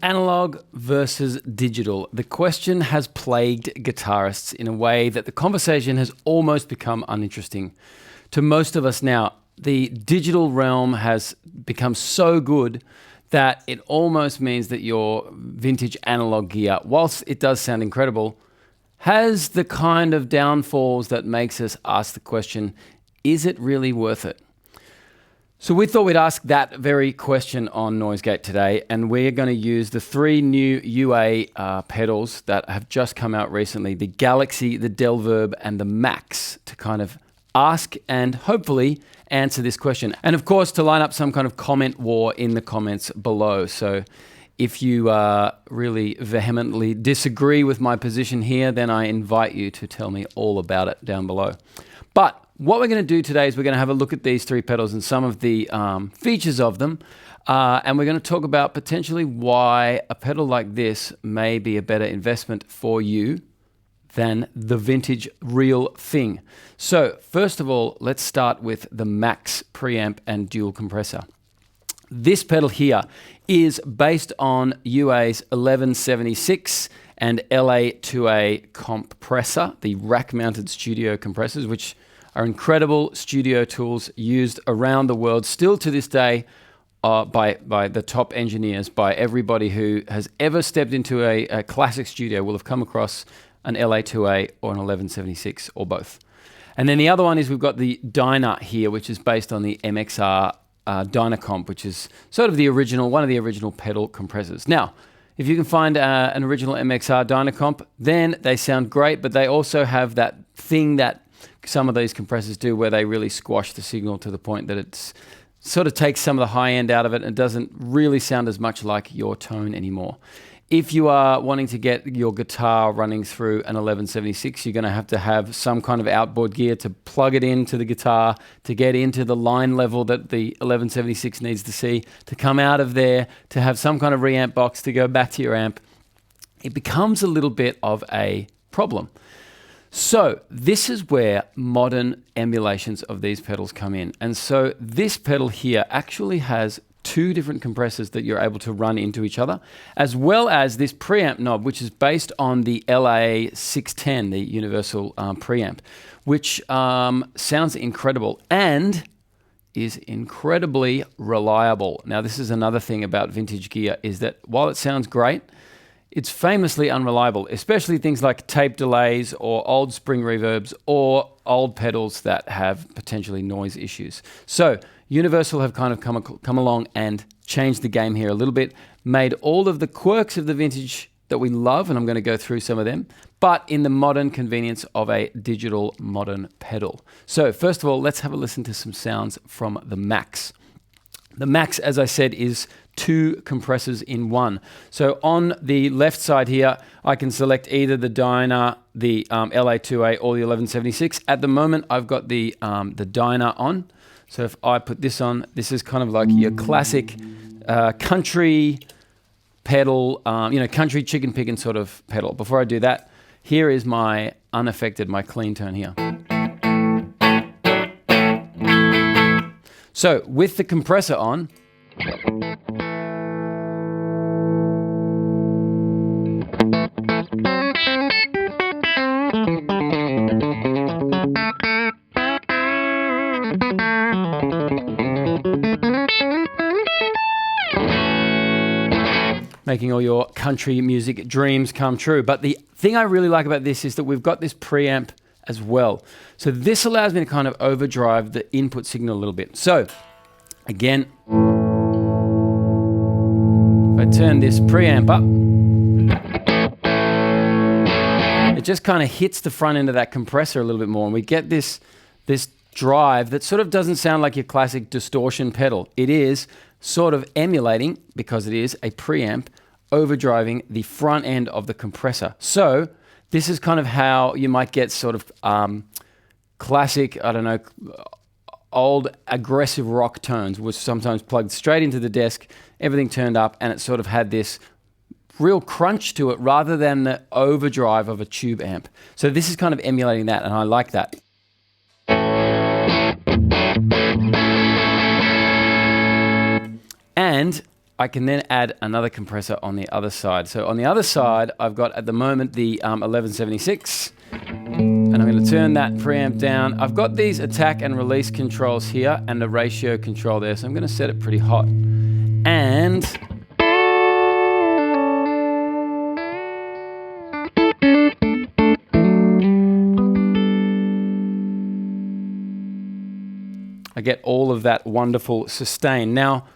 Analog versus digital. The question has plagued guitarists in a way that the conversation has almost become uninteresting. To most of us now, the digital realm has become so good that it almost means that your vintage analog gear, whilst it does sound incredible, has the kind of downfalls that makes us ask the question, is it really worth it? So we thought we'd ask that very question on NoiseGate today, and we're going to use the three new UA pedals that have just come out recently, the Galaxy, the Del-Verb, and the Max, to kind of ask and hopefully answer this question. And of course, to line up some kind of comment war in the comments below. So if you really vehemently disagree with my position here, then I invite you to tell me all about it down below. But what we're going to do today is we're going to have a look at these three pedals and some of the features of them. And we're going to talk about potentially why a pedal like this may be a better investment for you than the vintage real thing. So first of all, let's start with the Max Preamp and Dual Compressor. This pedal here is based on UA's 1176 and LA2A compressor, the rack-mounted studio compressors, which are incredible studio tools used around the world still to this day by the top engineers, by everybody who has ever stepped into a classic studio will have come across an LA2A or an 1176 or both. And then the other one is we've got the Dyna here, which is based on the MXR Dynacomp, which is sort of the original, one of the original pedal compressors. Now, if you can find an original MXR Dynacomp, then they sound great, but they also have that thing that some of these compressors do where they really squash the signal to the point that it's sort of takes some of the high end out of it and doesn't really sound as much like your tone anymore. If you are wanting to get your guitar running through an 1176, you're going to have some kind of outboard gear to plug it into the guitar, to get into the line level that the 1176 needs to see, to come out of there, to have some kind of reamp box to go back to your amp. It becomes a little bit of a problem. So this is where modern emulations of these pedals come in. And so this pedal here actually has two different compressors that you're able to run into each other, as well as this preamp knob, which is based on the LA610, the universal preamp, which sounds incredible and is incredibly reliable. Now, this is another thing about vintage gear, is that while it sounds great, it's famously unreliable, especially things like tape delays or old spring reverbs or old pedals that have potentially noise issues. So Universal have kind of come along and changed the game here a little bit, made all of the quirks of the vintage that we love, and I'm going to go through some of them, but in the modern convenience of a digital modern pedal. So first of all, let's have a listen to some sounds from the Max. The Max, as I said, is two compressors in one. So on the left side here, I can select either the Dyna, the LA2A, or the 1176. At the moment, I've got the Dyna on. So if I put this on, this is kind of like your classic country pedal, country chicken picking sort of pedal. Before I do that, here is my unaffected, my clean tone here. So with the compressor on, making all your country music dreams come true. But the thing I really like about this is that we've got this preamp as well. So this allows me to kind of overdrive the input signal a little bit. So again, if I turn this preamp up, it just kind of hits the front end of that compressor a little bit more, and we get this drive that sort of doesn't sound like your classic distortion pedal. It is sort of emulating, because it is a preamp, overdriving the front end of the compressor. So this is kind of how you might get sort of classic, I don't know, old aggressive rock tones, was sometimes plugged straight into the desk, everything turned up, and it sort of had this real crunch to it rather than the overdrive of a tube amp. So this is kind of emulating that, and I like that. And I can then add another compressor on the other side. So on the other side, I've got at the moment the 1176, and I'm going to turn that preamp down. I've got these attack and release controls here and the ratio control there, so I'm going to set it pretty hot. And I get all of that wonderful sustain. Now,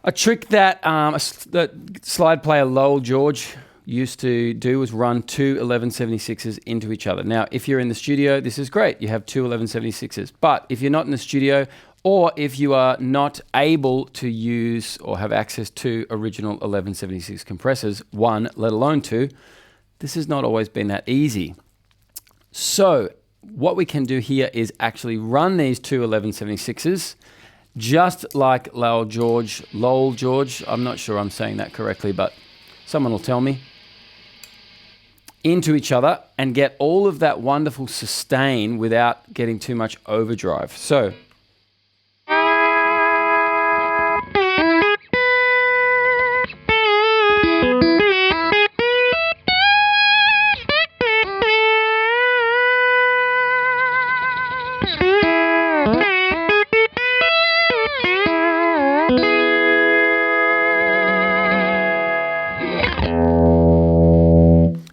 a trick that that slide player Lowell George used to do was run two 1176s into each other. Now, if you're in the studio, this is great. You have two 1176s. But if you're not in the studio, or if you are not able to use or have access to original 1176 compressors, one, let alone two, this has not always been that easy. So what we can do here is actually run these two 1176s, just like Lowell George, I'm not sure I'm saying that correctly, but someone will tell me, into each other and get all of that wonderful sustain without getting too much overdrive. So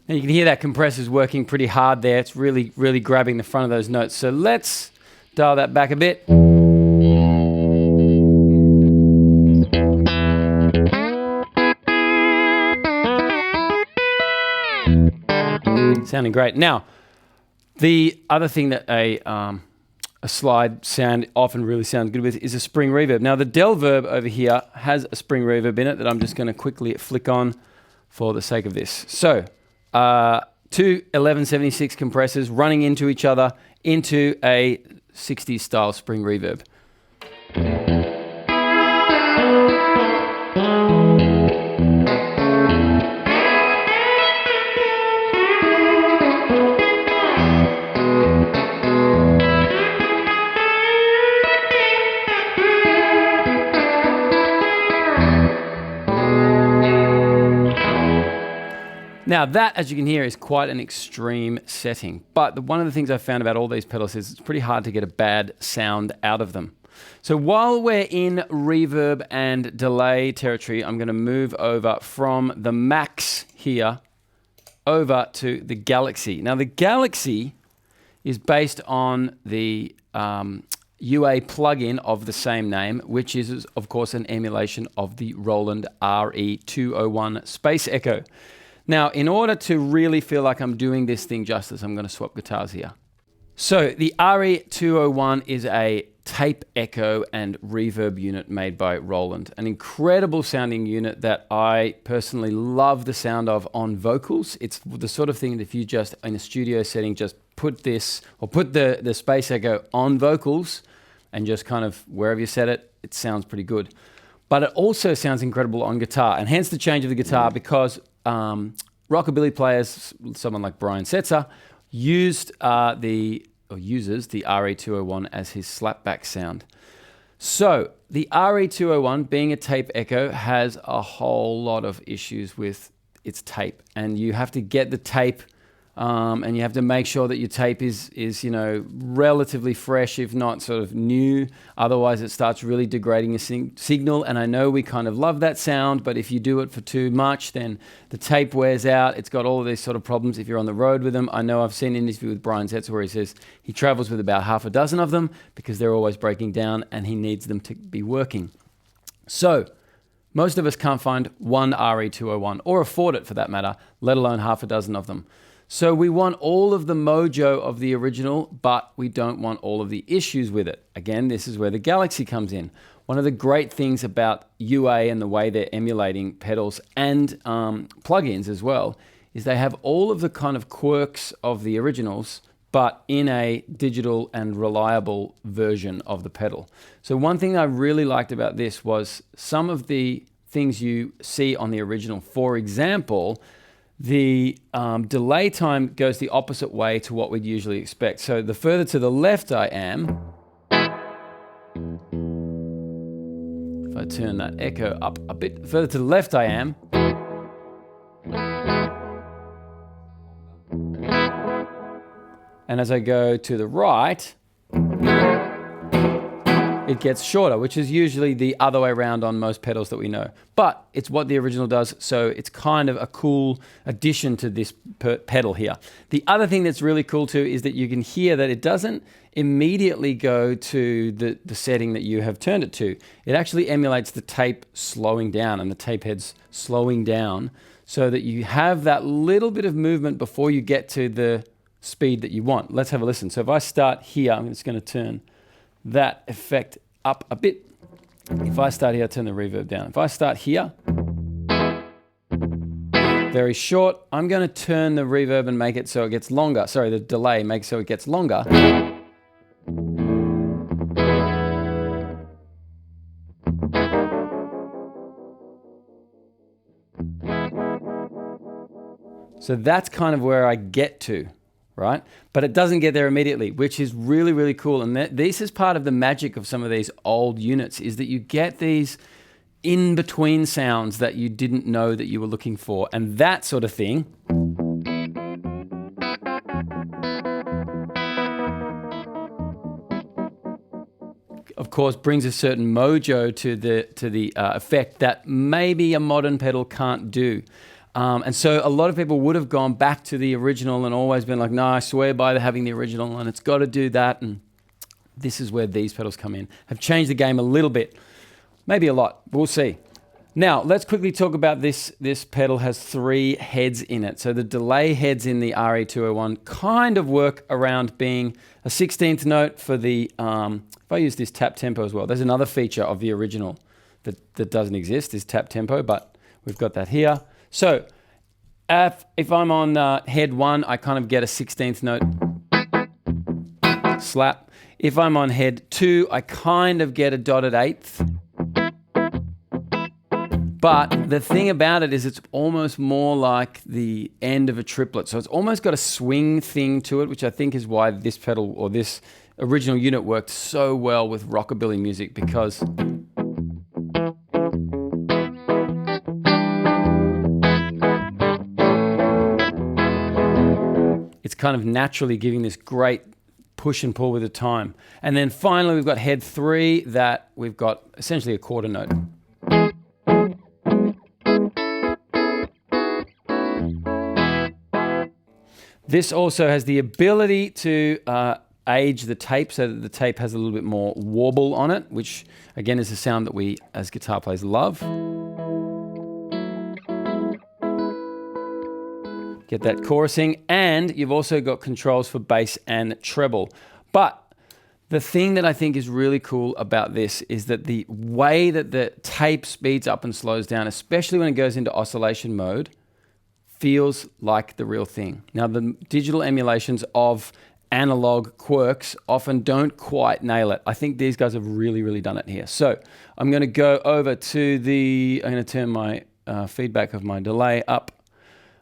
you can hear that compressor's working pretty hard there. It's really, really grabbing the front of those notes. So let's dial that back a bit. Sounding great. Now, the other thing that a slide sound often really sounds good with is a spring reverb. Now, the Del-Verb over here has a spring reverb in it that I'm just going to quickly flick on for the sake of this. So two 1176 compressors running into each other into a 60s style spring reverb. Now that, as you can hear, is quite an extreme setting. But one of the things I've found about all these pedals is it's pretty hard to get a bad sound out of them. So while we're in reverb and delay territory, I'm going to move over from the Max here over to the Galaxy. Now the Galaxy is based on the UA plugin of the same name, which is, of course, an emulation of the Roland RE201 Space Echo. Now, in order to really feel like I'm doing this thing justice, I'm going to swap guitars here. So the RE201 is a tape echo and reverb unit made by Roland. An incredible sounding unit that I personally love the sound of on vocals. It's the sort of thing that if you just, in a studio setting, just put this, or put the Space Echo on vocals and just kind of wherever you set it, it sounds pretty good. But it also sounds incredible on guitar, and hence the change of the guitar, because rockabilly players, someone like Brian Setzer, uses the RE201 as his slapback sound. So the RE201, being a tape echo, has a whole lot of issues with its tape, and you have to get the tape and you have to make sure that your tape is relatively fresh, if not sort of new. Otherwise, it starts really degrading your signal. And I know we kind of love that sound, but if you do it for too much, then the tape wears out. It's got all of these sort of problems if you're on the road with them. I know I've seen an interview with Brian Zetz where he says he travels with about half a dozen of them because they're always breaking down and he needs them to be working. So most of us can't find one RE201 or afford it for that matter, let alone half a dozen of them. So we want all of the mojo of the original, but we don't want all of the issues with it. Again, this is where the Galaxy comes in. One of the great things about UA and the way they're emulating pedals and plugins as well is they have all of the kind of quirks of the originals, but in a digital and reliable version of the pedal. So one thing I really liked about this was some of the things you see on the original. For example, the delay time goes the opposite way to what we'd usually expect. So the further to the left I am, if I turn that echo up a bit further to the left I am, and as I go to the right, it gets shorter, which is usually the other way around on most pedals that we know. But it's what the original does, so it's kind of a cool addition to this pedal here. The other thing that's really cool too is that you can hear that it doesn't immediately go to the setting that you have turned it to. It actually emulates the tape slowing down and the tape heads slowing down so that you have that little bit of movement before you get to the speed that you want. Let's have a listen. So if I start here, I'm just going to turn that effect up a bit. If I start here, turn the reverb down. If I start here, very short, I'm going to turn the reverb and make it so it gets longer. Sorry, the delay, make it so it gets longer. So that's kind of where I get to, right? But it doesn't get there immediately, which is really, really cool. And this is part of the magic of some of these old units, is that you get these in-between sounds that you didn't know that you were looking for. And that sort of thing of course brings a certain mojo to the effect that maybe a modern pedal can't do. And so a lot of people would have gone back to the original and always been like, no, I swear by having the original and it's got to do that. And this is where these pedals come in. Have changed the game a little bit, maybe a lot. We'll see. Now, let's quickly talk about this. This pedal has 3 heads in it. So the delay heads in the RE201 kind of work around being a 16th note for the, if I use this tap tempo as well, there's another feature of the original that doesn't exist, is tap tempo, but we've got that here. So if I'm on head 1, I kind of get a 16th note slap. If I'm on head 2, I kind of get a dotted 8th. But the thing about it is it's almost more like the end of a triplet. So it's almost got a swing thing to it, which I think is why this pedal or this original unit worked so well with rockabilly music, because it's kind of naturally giving this great push and pull with the time. And then finally, we've got head 3 that we've got essentially a quarter note. This also has the ability to age the tape so that the tape has a little bit more warble on it, which again is a sound that we as guitar players love. Get that chorusing, and you've also got controls for bass and treble. But the thing that I think is really cool about this is that the way that the tape speeds up and slows down, especially when it goes into oscillation mode, feels like the real thing. Now, the digital emulations of analog quirks often don't quite nail it. I think these guys have really, really done it here. So I'm going to go over to I'm going to turn my feedback of my delay up.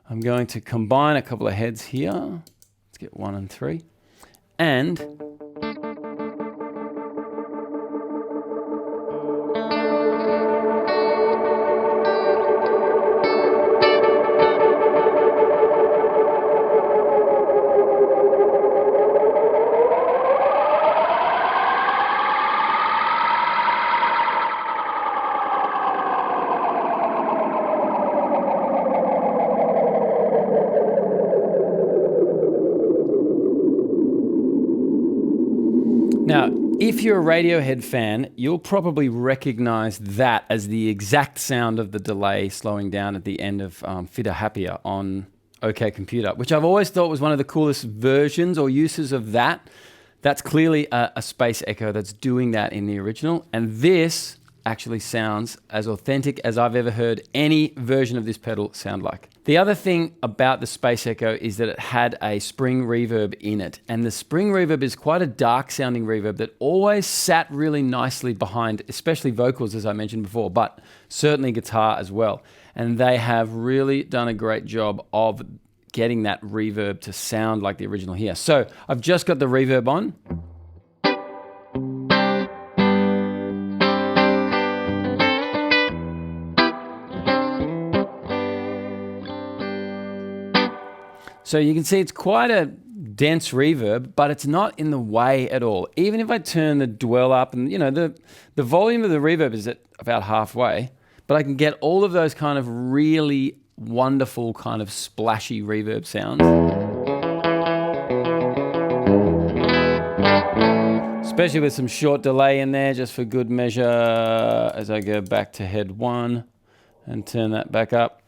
I'm going to combine a couple of heads here. Let's get 1 and 3. And If you're a Radiohead fan, you'll probably recognize that as the exact sound of the delay slowing down at the end of Fitter Happier on OK Computer, which I've always thought was one of the coolest versions or uses of that. That's clearly a space echo that's doing that in the original. And this actually sounds as authentic as I've ever heard any version of this pedal sound like. The other thing about the Space Echo is that it had a spring reverb in it. And the spring reverb is quite a dark sounding reverb that always sat really nicely behind, especially vocals, as I mentioned before, but certainly guitar as well. And they have really done a great job of getting that reverb to sound like the original here. So I've just got the reverb on. So you can see it's quite a dense reverb, but it's not in the way at all. Even if I turn the dwell up, and the volume of the reverb is at about halfway, but I can get all of those kind of really wonderful kind of splashy reverb sounds. Especially with some short delay in there, just for good measure, as I go back to head 1 and turn that back up.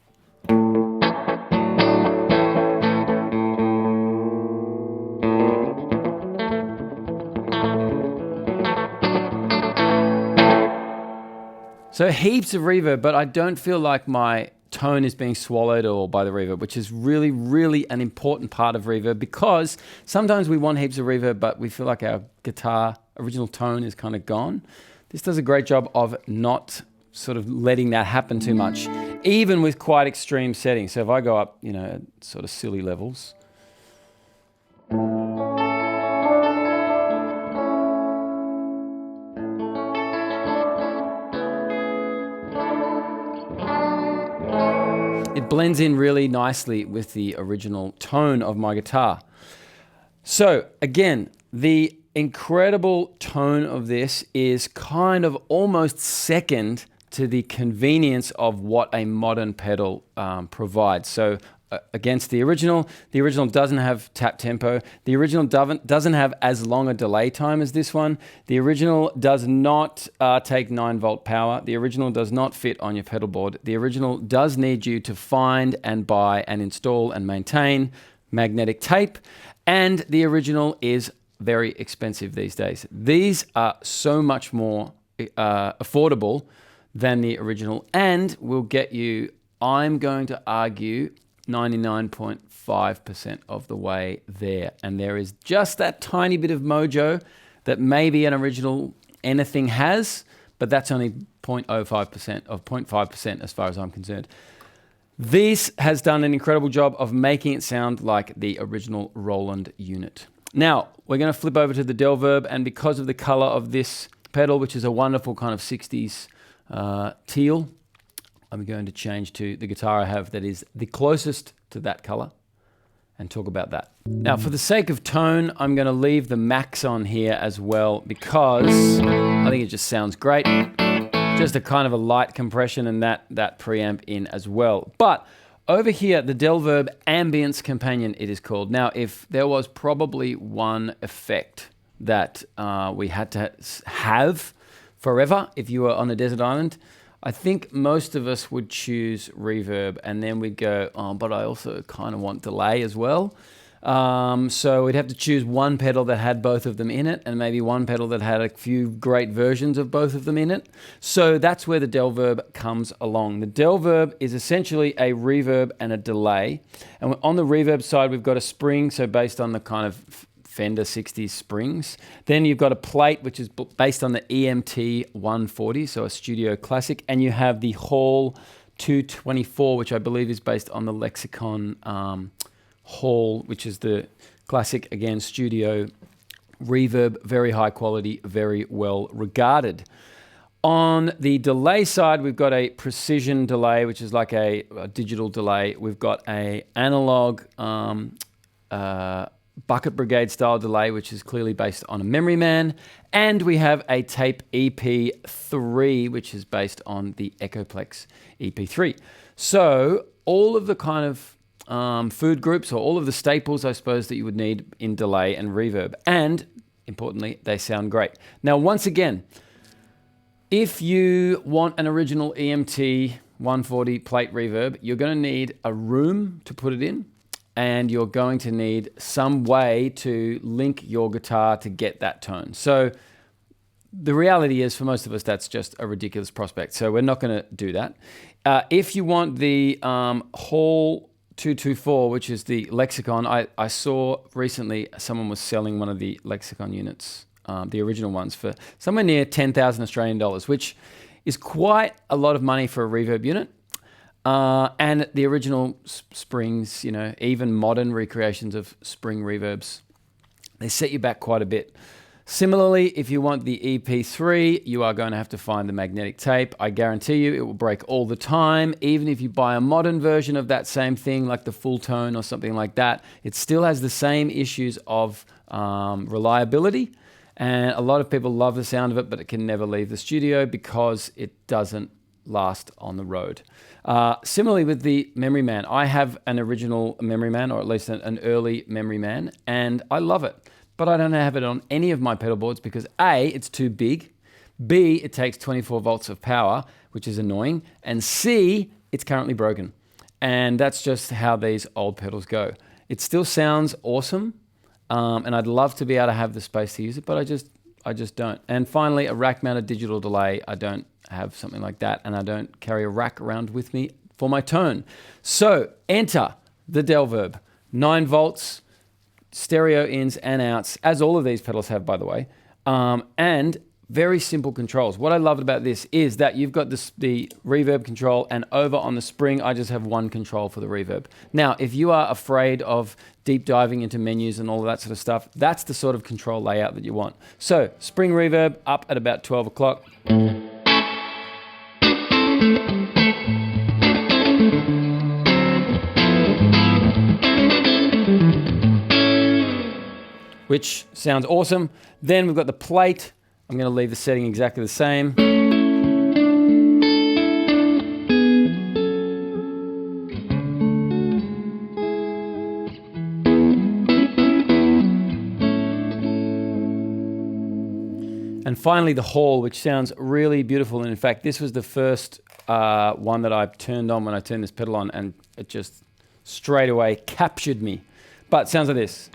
So heaps of reverb, but I don't feel like my tone is being swallowed all by the reverb, which is really, really an important part of reverb, because sometimes we want heaps of reverb, but we feel like our guitar original tone is kind of gone. This does a great job of not sort of letting that happen too much, even with quite extreme settings. So if I go up, at sort of silly levels. It blends in really nicely with the original tone of my guitar. So again, the incredible tone of this is kind of almost second to the convenience of what a modern pedal provides. So against the original doesn't have tap tempo. The original doesn't have as long a delay time as this one. The original does not take 9-volt power. The original does not fit on your pedal board. The original does need you to find and buy and install and maintain magnetic tape. And the original is very expensive these days. These are so much more affordable than the original, and will get you, I'm going to argue, 99.5% of the way there. And there is just that tiny bit of mojo that maybe an original anything has, but that's only 0.05% of 0.5% as far as I'm concerned. This has done an incredible job of making it sound like the original Roland unit. Now, we're going to flip over to the Del-Verb, and because of the color of this pedal, which is a wonderful kind of 60s teal, I'm going to change to the guitar I have that is the closest to that color and talk about that. Now, for the sake of tone, I'm going to leave the Max on here as well, because I think it just sounds great. Just a kind of a light compression, and that preamp in as well. But over here, the Del-Verb Ambience Companion, it is called. Now, if there was probably one effect that we had to have forever if you were on a desert island, I think most of us would choose reverb, and then we'd go, oh, but I also kind of want delay as well. So we'd have to choose one pedal that had both of them in it, and maybe one pedal that had a few great versions of both of them in it. So that's where the Del-Verb comes along. The Del-Verb is essentially a reverb and a delay. And on the reverb side, we've got a spring, so based on the kind of Fender 60s springs. Then you've got a plate, which is based on the EMT 140, so a studio classic. And you have the Hall 224, which I believe is based on the Lexicon Hall, which is the classic, again, studio reverb, very high quality, very well regarded. On the delay side, we've got a precision delay, which is like a digital delay. We've got a analog Bucket Brigade style delay, which is clearly based on a Memory Man. And we have a Tape EP3, which is based on the Echoplex EP3. So all of the kind of food groups, or all of the staples, I suppose, that you would need in delay and reverb. And importantly, they sound great. Now, once again, if you want an original EMT 140 plate reverb, you're going to need a room to put it in, and you're going to need some way to link your guitar to get that tone. So the reality is, for most of us, that's just a ridiculous prospect. So we're not going to do that. If you want the Hall 224, which is the Lexicon, I saw recently someone was selling one of the Lexicon units, the original ones, for somewhere near 10,000 Australian dollars, which is quite a lot of money for a reverb unit. And the original springs, you know, even modern recreations of spring reverbs, they set you back quite a bit. Similarly, if you want the EP3, you are going to have to find the magnetic tape. I guarantee you it will break all the time. Even if you buy a modern version of that same thing, like the Full Tone or something like that, it still has the same issues of reliability. And a lot of people love the sound of it, but it can never leave the studio because it doesn't last on the road. Similarly with the Memory Man, I have an original Memory Man, or at least an early Memory Man, and I love it. But I don't have it on any of my pedal boards because A, it's too big, B, it takes 24 volts of power, which is annoying, and C, it's currently broken. And that's just how these old pedals go. It still sounds awesome, and I'd love to be able to have the space to use it, but I just don't. And finally, a rack-mounted digital delay. I don't have something like that, and I don't carry a rack around with me for my tone. So enter the Del-Verb, 9 volts, stereo ins and outs, as all of these pedals have, by the way, and very simple controls. What I loved about this is that you've got the reverb control, and over on the spring, I just have one control for the reverb. Now, if you are afraid of deep diving into menus and all of that sort of stuff, that's the sort of control layout that you want. So, spring reverb up at about 12 o'clock. Which sounds awesome. Then we've got the plate. I'm going to leave the setting exactly the same. And finally the Hall, which sounds really beautiful. And in fact, this was the first one that I turned on when I turned this pedal on, and it just straight away captured me. But it sounds like this.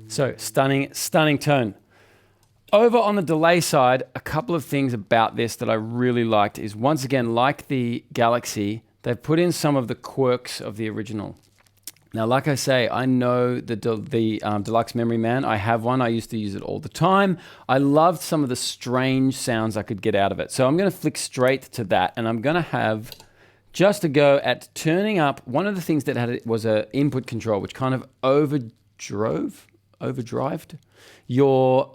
So stunning, stunning tone. Over on the delay side, a couple of things about this that I really liked is, once again, like the Galaxy, they've put in some of the quirks of the original. Now, like I say, I know the Deluxe Memory Man. I have one. I used to use it all the time. I loved some of the strange sounds I could get out of it. So I'm going to flick straight to that, and I'm going to have just a go at turning up. One of the things that had it was an input control, which kind of overdrived your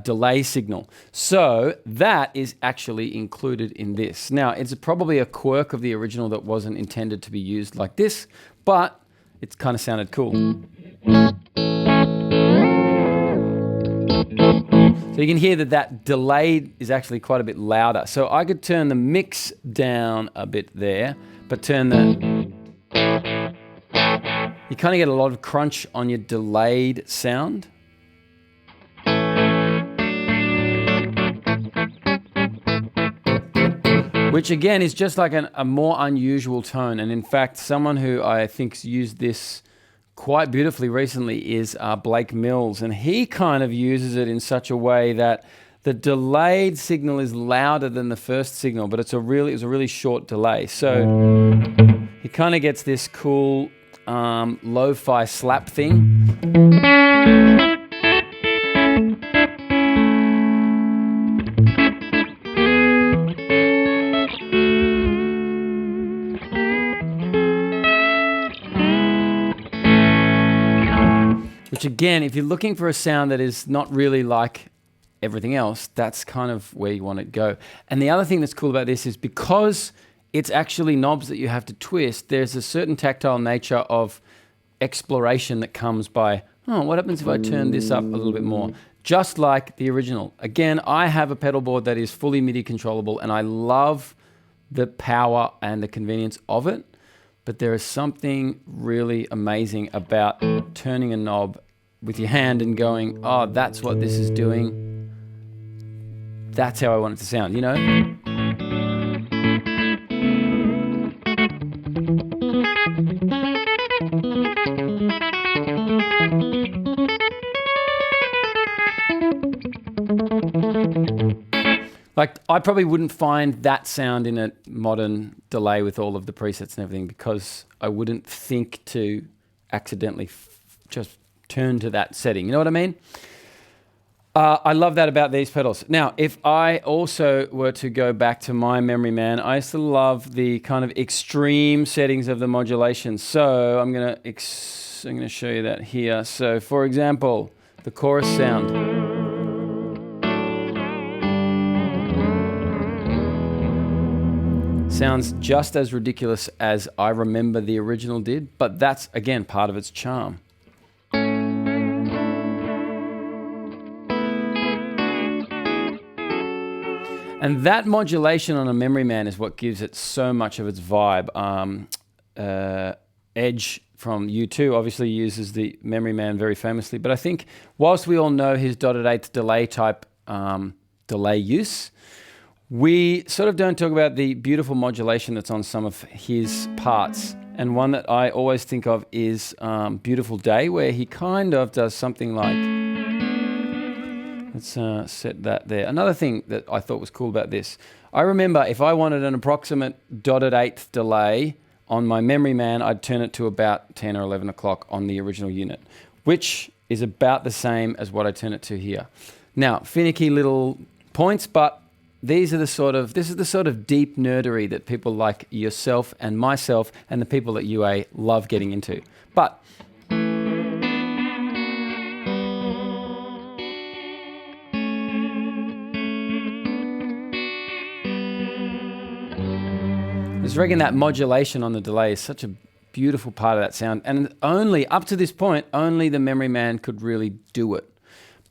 delay signal. So that is actually included in this. Now, it's probably a quirk of the original that wasn't intended to be used like this, but it kind of sounded cool. So you can hear that delay is actually quite a bit louder. So I could turn the mix down a bit there, but turn the... You kind of get a lot of crunch on your delayed sound. Which again is just like a more unusual tone. And in fact, someone who I think's used this quite beautifully recently is Blake Mills. And he kind of uses it in such a way that the delayed signal is louder than the first signal, but it was a really short delay. So he kind of gets this cool lo-fi slap thing. Which again, if you're looking for a sound that is not really like everything else, that's kind of where you want to go. And the other thing that's cool about this is because it's actually knobs that you have to twist, there's a certain tactile nature of exploration that comes by, oh, what happens if I turn this up a little bit more? Just like the original. Again, I have a pedal board that is fully MIDI controllable, and I love the power and the convenience of it. But there is something really amazing about turning a knob with your hand and going, oh, that's what this is doing. That's how I want it to sound, you know? Like, I probably wouldn't find that sound in a modern delay with all of the presets and everything, because I wouldn't think to accidentally just turn to that setting. You know what I mean? I love that about these pedals. Now, if I also were to go back to my Memory Man, I used to love the kind of extreme settings of the modulation. So I'm gonna show you that here. So for example, the chorus sound. Sounds just as ridiculous as I remember the original did, but that's, again, part of its charm. And that modulation on a Memory Man is what gives it so much of its vibe. Edge from U2 obviously uses the Memory Man very famously, but I think whilst we all know his dotted eighth delay type delay use, we sort of don't talk about the beautiful modulation that's on some of his parts. And one that I always think of is Beautiful Day, where he kind of does something like, let's set that there. Another thing that I thought was cool about this, I remember if I wanted an approximate dotted eighth delay on my Memory Man, I'd turn it to about 10 or 11 o'clock on the original unit, which is about the same as what I turn it to here. Now, finicky little points, but this is the sort of deep nerdery that people like yourself and myself and the people at UA love getting into. But I just reckon that modulation on the delay is such a beautiful part of that sound. And only, up to this point, only the Memory Man could really do it.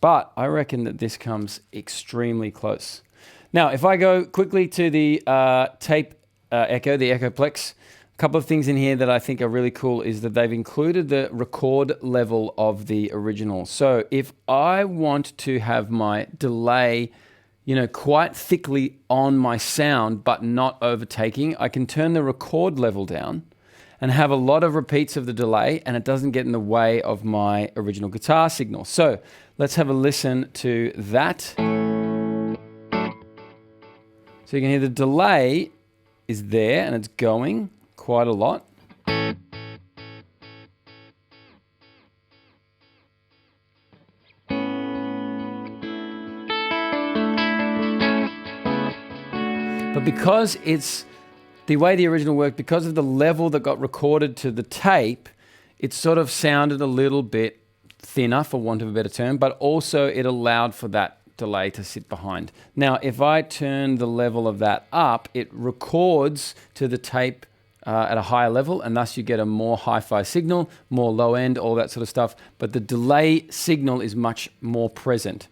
But I reckon that this comes extremely close. Now, if I go quickly to the Tape Echo, the Echoplex, a couple of things in here that I think are really cool is that they've included the record level of the original. So if I want to have my delay, you know, quite thickly on my sound, but not overtaking, I can turn the record level down and have a lot of repeats of the delay, and it doesn't get in the way of my original guitar signal. So let's have a listen to that. So you can hear the delay is there and it's going quite a lot. But because it's the way the original worked, because of the level that got recorded to the tape, it sort of sounded a little bit thinner, for want of a better term, but also it allowed for that delay to sit behind. Now, if I turn the level of that up, it records to the tape at a higher level, and thus you get a more hi-fi signal, more low end, all that sort of stuff. But the delay signal is much more present.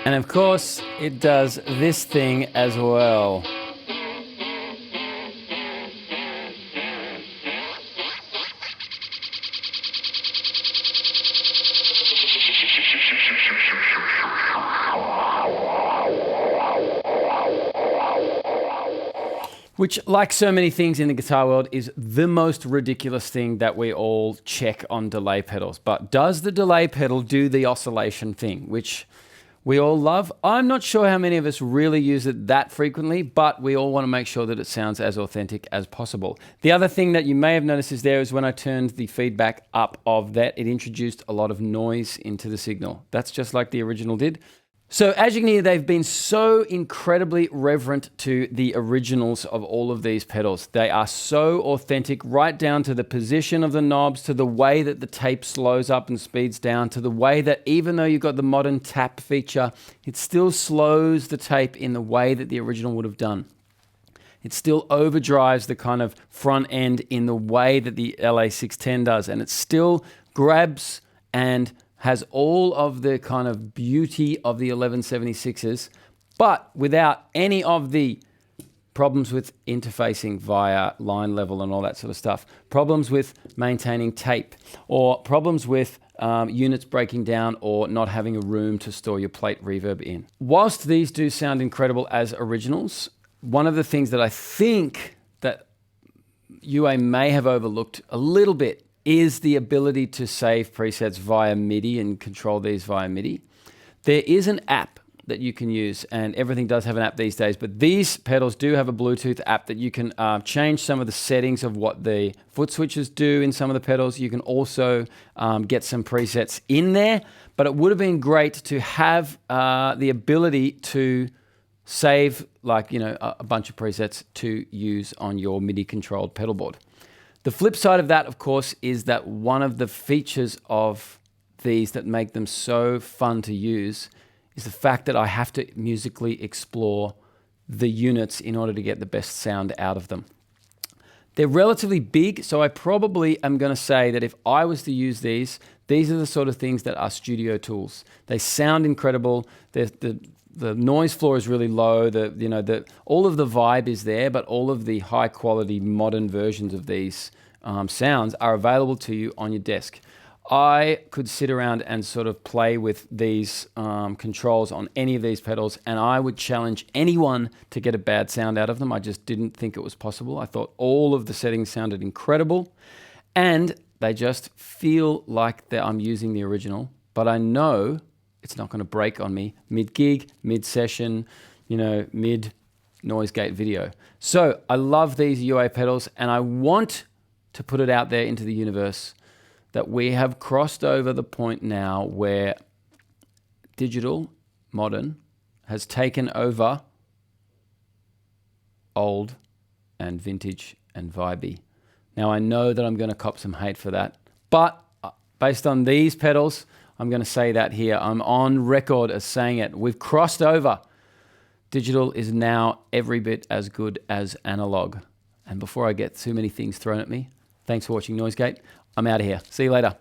And of course, it does this thing as well. Which, like so many things in the guitar world, is the most ridiculous thing that we all check on delay pedals. But does the delay pedal do the oscillation thing? Which we all love. I'm not sure how many of us really use it that frequently, but we all want to make sure that it sounds as authentic as possible. The other thing that you may have noticed is there is when I turned the feedback up of that, it introduced a lot of noise into the signal. That's just like the original did. So as you can hear, they've been so incredibly reverent to the originals of all of these pedals. They are so authentic, right down to the position of the knobs, to the way that the tape slows up and speeds down, to the way that even though you've got the modern tap feature, it still slows the tape in the way that the original would have done. It still overdrives the kind of front end in the way that the LA610 does, and it still grabs and has all of the kind of beauty of the 1176s, but without any of the problems with interfacing via line level and all that sort of stuff, problems with maintaining tape, or problems with units breaking down or not having a room to store your plate reverb in. Whilst these do sound incredible as originals, one of the things that I think that UA may have overlooked a little bit is the ability to save presets via MIDI and control these via MIDI. There is an app that you can use, and everything does have an app these days, but these pedals do have a Bluetooth app that you can change some of the settings of what the foot switches do in some of the pedals. You can also get some presets in there, but it would have been great to have the ability to save a bunch of presets to use on your MIDI controlled pedal board. The flip side of that, of course, is that one of the features of these that make them so fun to use is the fact that I have to musically explore the units in order to get the best sound out of them. They're relatively big, so I probably am going to say that if I was to use these are the sort of things that are studio tools. They sound incredible. The noise floor is really low. All of the vibe is there, but all of the high quality modern versions of these sounds are available to you on your desk. I could sit around and sort of play with these controls on any of these pedals, and I would challenge anyone to get a bad sound out of them. I just didn't think it was possible. I thought all of the settings sounded incredible, and they just feel like I'm using the original, but I know it's not going to break on me mid-gig, mid-session, mid-noise gate video. So I love these UA pedals, and I want to put it out there into the universe that we have crossed over the point now where digital, modern, has taken over old and vintage and vibey. Now I know that I'm going to cop some hate for that, but based on these pedals, I'm going to say that here. I'm on record as saying it. We've crossed over. Digital is now every bit as good as analog. And before I get too many things thrown at me, thanks for watching NoiseGate. I'm out of here. See you later.